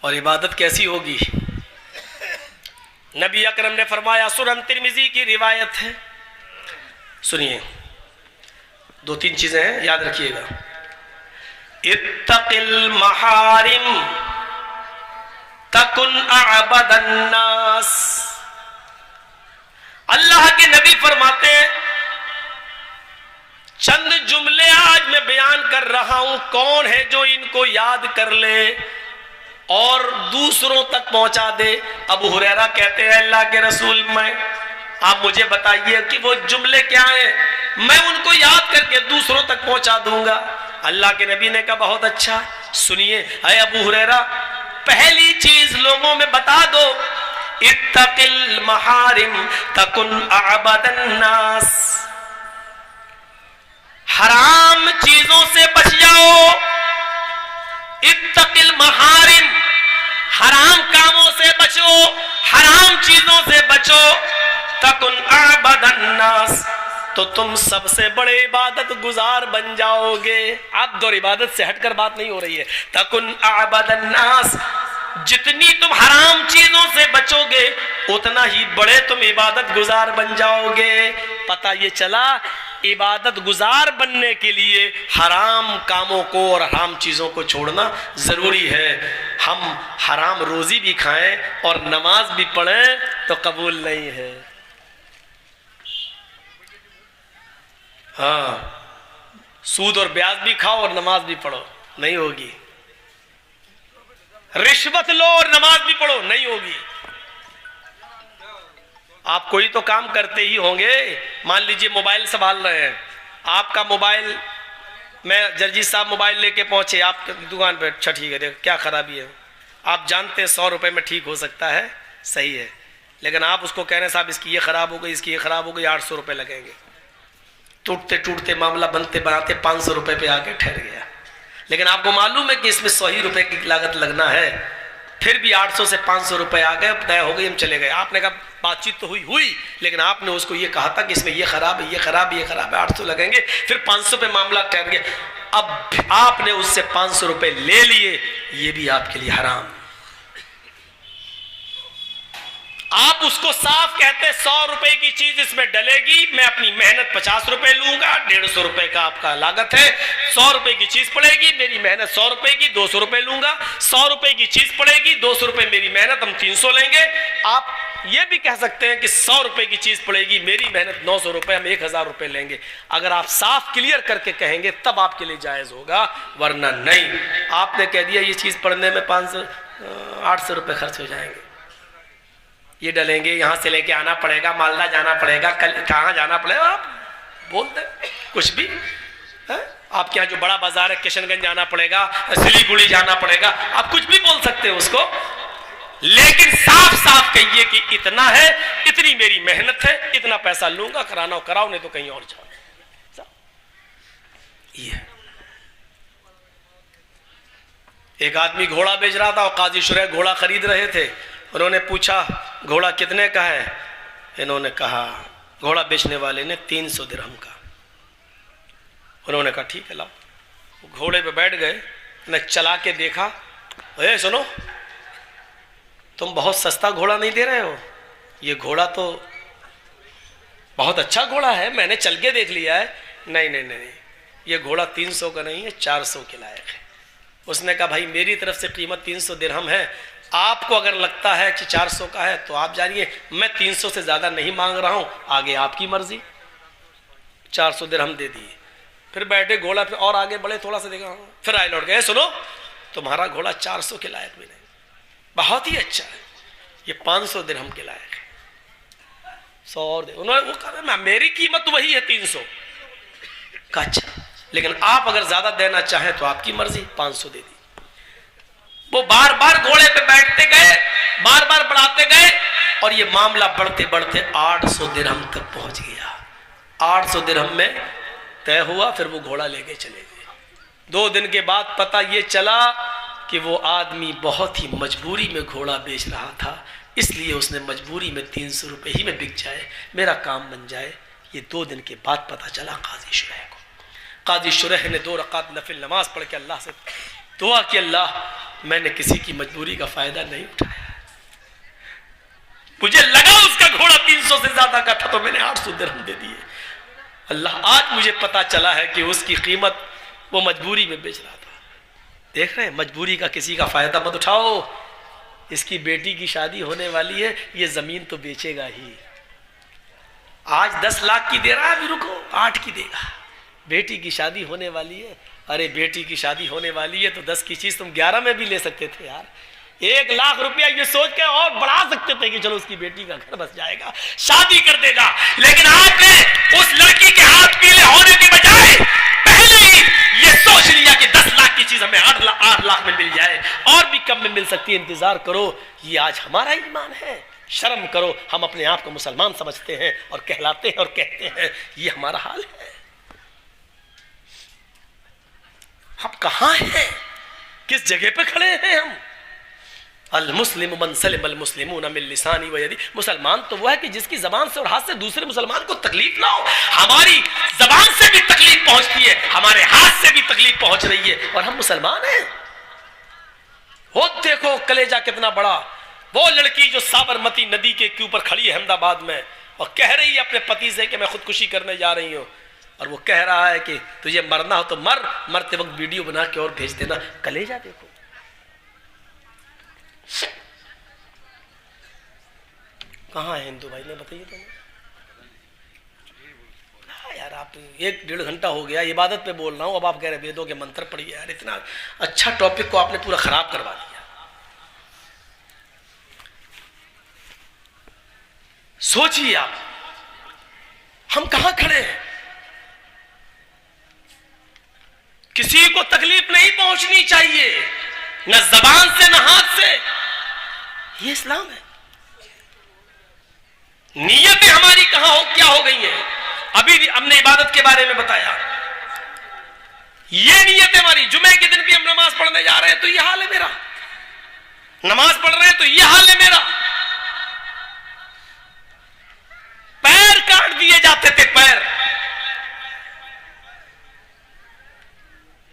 और इबादत कैसी होगी? नबी अकरम ने फरमाया, सुनन तिरमिजी की रिवायत है, सुनिए, 2-3 चीजें हैं, याद रखिएगा। इत्तकिल महारिम तकुन अअबदन नास। अल्लाह के नबी फरमाते हैं, चंद जुमले आज मैं बयान कर रहा हूं, कौन है जो इनको याद कर ले और दूसरों तक पहुंचा दे? अबू हुरैरा कहते हैं, अल्लाह के रसूल, आप मुझे बताइए कि वो जुमले क्या हैं, मैं उनको याद करके दूसरों तक पहुंचा दूंगा। अल्लाह के नबी ने कहा, बहुत अच्छा, सुनिए। अय अबू हुरैरा, पहली चीज लोगों में बता दो, इत्तकिल महारिम तकुन अअबदन नास। हराम चीजों से बच जाओ। इत्तकिल महारिम, हराम कामों से बचो, हराम चीजों से बचो। तकुन अअबदन नास, तो तुम सबसे बड़े इबादत गुजार बन जाओगे। अब दो इबादत से हटकर बात नहीं हो रही है। तकुन अअबदन नास, जितनी तुम हराम चीजों से बचोगे उतना ही बड़े तुम इबादत गुजार बन जाओगे। पता ये चला, इबादत गुजार बनने के लिए हराम कामों को और हराम चीजों को छोड़ना जरूरी है। हम हराम रोजी भी खाएं और नमाज भी पढ़ें तो कबूल नहीं है। हाँ, सूद और ब्याज भी खाओ और नमाज भी पढ़ो, नहीं होगी। रिश्वत लो और नमाज भी पढ़ो, नहीं होगी। आप कोई तो काम करते ही होंगे। मान लीजिए मोबाइल संभाल रहे हैं, आपका मोबाइल, मैं जर्जी साहब मोबाइल लेके पहुंचे आपकी दुकान पे, अच्छा ठीक है, देखो क्या खराबी है। आप जानते हैं 100 रुपए में ठीक हो सकता है, सही है, लेकिन आप उसको कह रहे हैं साहब इसकी ये खराब हो गई, इसकी ये खराब हो गई, 800 रुपए लगेंगे। टूटते टूटते मामला बनते बनाते 500 रुपए पे आके ठहर गया। लेकिन आपको मालूम है कि इसमें 100 ही रुपए की लागत लगना है, फिर भी 800 से 500 रुपए आ गए, तय हो गई, हम चले गए। आपने कहा बातचीत तो हुई, लेकिन आपने उसको ये कहा था कि इसमें ये खराब है, ये खराब है, ये खराब है, 800 लगेंगे, फिर 500 पे मामला ठहर गया। अब आपने उससे 500 रुपए ले लिए, ये भी आपके लिए हराम। आप उसको साफ कहते 100 रुपए की चीज इसमें डलेगी, मैं अपनी मेहनत 50 रुपए लूंगा, 150 रुपए का आपका लागत है, 100 रुपए की चीज पड़ेगी, मेरी मेहनत 100 रुपए की, 200 रुपए लूंगा, 100 रुपए की चीज पड़ेगी, 200 रुपए मेरी मेहनत, हम 300 लेंगे। आप ये भी कह सकते हैं कि 100 रुपए की चीज पड़ेगी, मेरी मेहनत 900 रुपए, हम 1000 रुपए लेंगे। अगर आप साफ क्लियर करके कहेंगे तब आपके लिए जायज होगा, वरना नहीं। आपने कह दिया ये चीज पढ़ने में 800 रुपए खर्च हो जाएंगे, ये डलेंगे, यहां से लेके आना पड़ेगा, मालदा जाना पड़ेगा, कल कहाँ जाना पड़ेगा, आप बोलते कुछ भी है? आपके यहाँ जो बड़ा बाजार है किशनगंज जाना पड़ेगा, सिलीगुड़ी जाना पड़ेगा, आप कुछ भी बोल सकते हो उसको, लेकिन साफ साफ कहिए कि इतना है, इतनी मेरी मेहनत है, इतना पैसा लूंगा, कराना हो कराओ, नहीं तो कहीं और जाओ। ये एक आदमी घोड़ा बेच रहा था और काजी शुरैह घोड़ा खरीद रहे थे। उन्होंने पूछा घोड़ा कितने का है? इन्होंने कहा, घोड़ा बेचने वाले ने 300 दिरहम का। उन्होंने कहा ठीक है लाओ। घोड़े पे बैठ गए, ने चला के देखा, ए सुनो, तुम बहुत सस्ता घोड़ा नहीं दे रहे हो, ये घोड़ा तो बहुत अच्छा घोड़ा है, मैंने चल के देख लिया है। नहीं नहीं नहीं, ये घोड़ा 300 का नहीं है, 400 के लायक है। उसने कहा भाई मेरी तरफ से कीमत 300 दिरहम है, आपको अगर लगता है कि 400 का है तो आप जानिए, मैं 300 से ज्यादा नहीं मांग रहा हूं, आगे आपकी मर्जी। 400 दिरहम दे दिए। फिर बैठे घोड़ा पे और आगे बढ़े, थोड़ा सा देखा, फिर आए लौट गए, सुनो तुम्हारा घोड़ा 400 के लायक भी नहीं, बहुत ही अच्छा है, ये 500 दिरहम के लायक है, 100 और दे। उन्होंने वो कहा मेरी कीमत वही है 300 का। अच्छा, लेकिन आप अगर ज्यादा देना चाहें तो आपकी मर्जी, 500 दे दी। वो बार बार घोड़े पे बैठते गए, बार बार बढ़ाते गए, और ये मामला बढ़ते बढ़ते 800 दिरहम तक पहुंच गया। 800 दिरहम में तय हुआ, फिर वो घोड़ा लेके चले गए। 2 दिन के बाद पता ये चला कि वो आदमी बहुत ही मजबूरी में घोड़ा बेच रहा था, इसलिए उसने मजबूरी में 300 रुपए ही में बिक जाए, मेरा काम बन जाए। ये 2 दिन के बाद पता चला काजी शुरैह को। काजी शुरैह ने 2 रकात नफिल नमाज पढ़ के अल्लाह से दुआ की, अल्लाह मैंने किसी की मजबूरी का फायदा नहीं उठाया। मुझे लगा उसका घोड़ा 300 से ज्यादा का था तो मैंने 800 दिरहम दे दिए। अल्लाह, आज मुझे पता चला है कि उसकी कीमत वो मजबूरी में बेच रहा था। देख रहे हैं, मजबूरी का किसी का फायदा मत उठाओ। इसकी बेटी की शादी होने वाली है, ये जमीन तो बेचेगा ही। आज 10 लाख की दे रहा है, अभी रुको 8 की देगा। बेटी की शादी होने वाली है। अरे बेटी की शादी होने वाली है तो 10 की चीज तुम 11 में भी ले सकते थे यार। 1 लाख रुपया ये सोच के और बढ़ा सकते थे कि चलो उसकी बेटी का घर बस जाएगा, शादी कर देगा। लेकिन आपने उस लड़की के हाथ पीले होने के बजाय पहले ही ये सोच लिया कि 10 लाख की चीज हमें 8 लाख में मिल जाए, और भी कम में मिल सकती है, इंतजार करो। ये आज हमारा ईमान है। शर्म करो, हम अपने आप को मुसलमान समझते हैं और कहलाते हैं और कहते हैं, ये हमारा हाल है। हम कहां हैं, किस जगह पे खड़े हैं हम? अल मुस्लिम मन सलिम अल मुस्लिमून मिन लिसानी व यदी। मुसलमान तो वो है कि जिसकी जबान से और हाथ से दूसरे मुसलमान को तकलीफ ना हो। हमारी जबान से भी तकलीफ पहुंचती है, हमारे हाथ से भी तकलीफ पहुंच रही है, और हम मुसलमान हैं। वो देखो कलेजा कितना बड़ा। वो लड़की जो साबरमती नदी के ऊपर खड़ी है अहमदाबाद में और कह रही है अपने पति से कि मैं खुदकुशी करने जा रही हूं, और वो कह रहा है कि तुझे मरना हो तो मर, मरते वक्त वीडियो बना के और भेज देना। कलेजा देखो। कहां है हिंदू भाई ने, बताइए तुम्हें। यार आप 1-1.5 घंटा हो गया इबादत पे बोल रहा हूं, अब आप कह रहे वेदों के मंत्र पढ़िए। यार इतना अच्छा टॉपिक को आपने पूरा खराब करवा दिया। सोचिए आप, हम कहां खड़े हैं? किसी को तकलीफ नहीं पहुंचनी चाहिए, न जबान से न हाथ से। ये इस्लाम है। नीयतें हमारी कहां हो, क्या हो गई हैं? अभी हमने इबादत के बारे में बताया। ये नीयत हमारी, जुमे के दिन भी हम नमाज पढ़ने जा रहे हैं तो ये हाल है मेरा, नमाज पढ़ रहे हैं तो ये हाल है मेरा। पैर काट दिए जाते थे, पैर।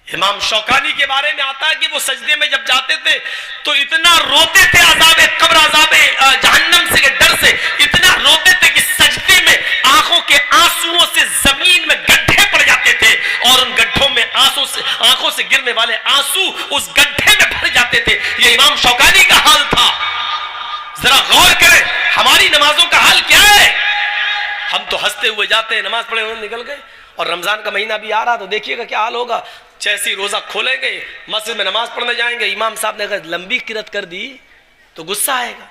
इमाम शौकानी के बारे में आता है कि वो सजदे में जब जाते थे तो इतना रोते थे, अज़ाबे कब्र, अज़ाबे जहन्नम से के डर से इतना रोते थे कि सजदे में आंखों के आंसुओं से जमीन में गड्ढे पड़ जाते थे, और उन गड्ढों में आंखों से गिरने वाले आंसू उस गड्ढे में भर जाते थे। ये इमाम शौकानी का हाल था। जरा गौर करें, हमारी नमाजों का हाल क्या है? हम तो हंसते हुए जाते हैं, नमाज पढ़े हुए निकल गए, और रमजान का महीना भी आ रहा तो देखिएगा क्या हाल होगा। जैसे ही रोजा खोलेंगे, मस्जिद में नमाज पढ़ने जाएंगे, इमाम साहब ने अगर लंबी किरत कर दी तो गुस्सा आएगा।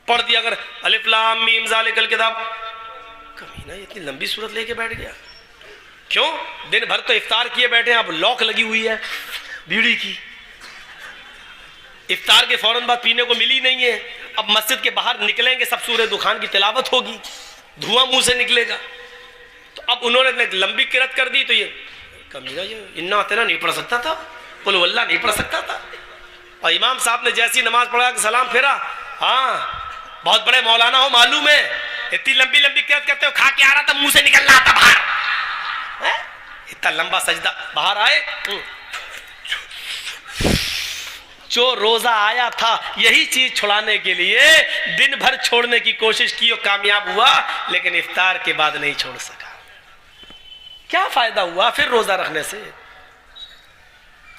पढ़ दिया अगर अलिफ लाम मीम ज़ालिकल किताब, कमीना ये इतनी लंबी सूरत लेके बैठ गया क्यों? दिन भर तो इफ्तार किए बैठे हैं, अब लॉक लगी हुई है बीड़ी की, इफ्तार के फौरन बाद पीने को मिली नहीं है। अब मस्जिद के बाहर निकलेंगे, सब सूरह दुखान की तिलावत होगी, धुआं मुंह से निकलेगा। तो अब उन्होंने लंबी किरत कर दी तो ये कमीना ये इन्ना अतना नहीं पढ़ सकता था, कुल वल्लाह नहीं पढ़ सकता था। और इमाम साहब ने जैसी नमाज पढ़ा कि सलाम फेरा, हाँ बहुत बड़े मौलाना हो मालूम है, इतनी लंबी लंबी किरत करते हो, खा के आ रहा था मुंह से निकल रहा था बाहर, इतना लंबा सजदा, बाहर आए जो रोजा आया था यही चीज छुड़ाने के लिए दिन भर छोड़ने की कोशिश की और कामयाब हुआ, लेकिन इफ्तार के बाद नहीं छोड़ सका। क्या फायदा हुआ फिर रोजा रखने से?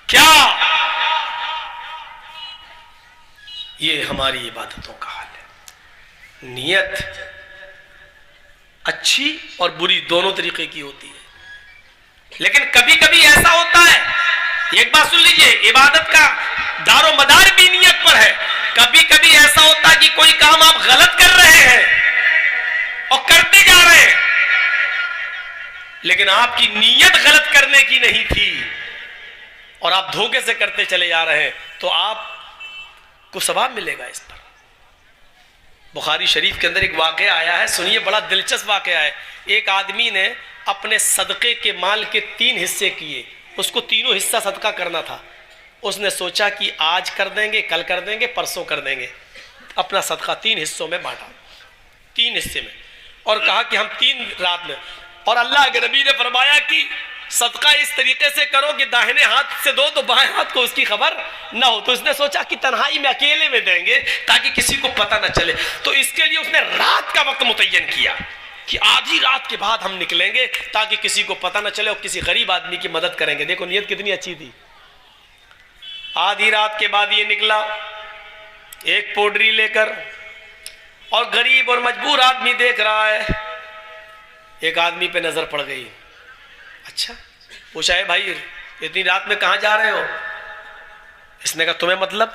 क्या? ये हमारी इबादतों का हाल है। नियत अच्छी और बुरी दोनों तरीके की होती है, लेकिन कभी कभी ऐसा होता है, एक बात सुन लीजिए, इबादत का दारो मदार भी नियत पर है। कभी कभी ऐसा होता है कि कोई काम आप गलत कर रहे हैं और करते जा रहे हैं, लेकिन आपकी नीयत गलत करने की नहीं थी और आप धोखे से करते चले जा रहे हैं, तो आपको सवाब मिलेगा इस पर। बुखारी शरीफ के अंदर एक वाकया आया है, सुनिए, बड़ा दिलचस्प वाकया है। एक आदमी ने अपने सदके के माल के 3 हिस्से किए, उसको तीनों हिस्सा सदका करना था। उसने सोचा कि आज कर देंगे, कल कर देंगे, परसों कर देंगे। अपना सदका 3 हिस्सों में बांटा, 3 हिस्से में, और कहा कि हम 3 रात में। और अल्लाह के नबी ने फरमाया कि सदका इस तरीके से करो कि दाहिने हाथ से दो तो बाएं हाथ को उसकी खबर ना हो। तो उसने सोचा कि तन्हाई में अकेले में देंगे ताकि किसी को पता ना चले। तो इसके लिए उसने रात का वक्त मुतय्यन किया कि आधी रात के बाद हम निकलेंगे ताकि किसी को पता ना चले और किसी गरीब आदमी की मदद करेंगे। देखो नियत कितनी अच्छी थी। आधी रात के बाद ये निकला एक पोडरी लेकर, और गरीब और मजबूर आदमी देख रहा है। एक आदमी पे नजर पड़ गई। अच्छा, पूछा है भाई इतनी रात में कहां जा रहे हो? इसने कहा तुम्हें मतलब?